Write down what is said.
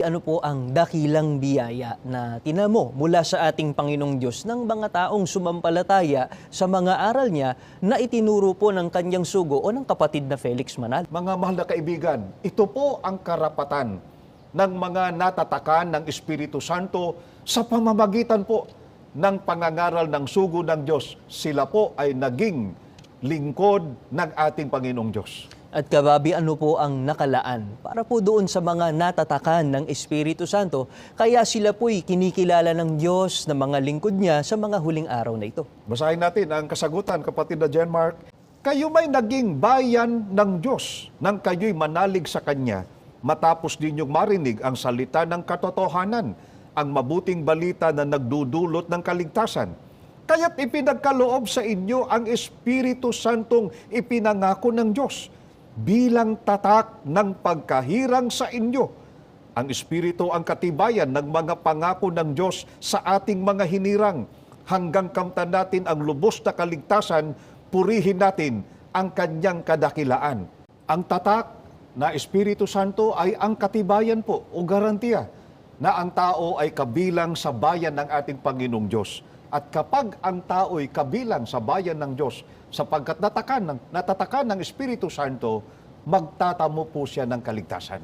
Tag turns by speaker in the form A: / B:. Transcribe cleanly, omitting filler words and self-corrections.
A: Ano po ang dakilang biyaya na tinamo mula sa ating Panginoong Diyos ng mga taong sumampalataya sa mga aral niya na itinuro po ng kanyang sugo o ng kapatid na Felix Manalo?
B: Mga mahal na kaibigan, ito po ang karapatan ng mga natatakan ng Espiritu Santo sa pamamagitan po ng pangangaral ng sugo ng Diyos. Sila po ay naging lingkod ng ating Panginoong Diyos.
A: At kababi, ano po ang nakalaan para po doon sa mga natatakan ng Espiritu Santo, kaya sila po'y kinikilala ng Diyos na mga lingkod niya sa mga huling araw na ito?
B: Basahin natin ang kasagutan, kapatid na John Mark. Kayo may naging bayan ng Diyos nang kayo'y manalig sa Kanya, matapos ninyong marinig ang salita ng katotohanan, ang mabuting balita na nagdudulot ng kaligtasan. Kaya't ipinagkaloob sa inyo ang Espiritu Santong ipinangako ng Diyos bilang tatak ng pagkahirang sa inyo. Ang Espiritu ang katibayan ng mga pangako ng Diyos sa ating mga hinirang. Hanggang kamtan natin ang lubos na kaligtasan, purihin natin ang kanyang kadakilaan. Ang tatak na Espiritu Santo ay ang katibayan po o garantiya na ang tao ay kabilang sa bayan ng ating Panginoong Diyos. At kapag ang tao'y kabilang sa bayan ng Diyos, sapagkat natatakan ng Espiritu Santo, magtatamo po siya ng kaligtasan.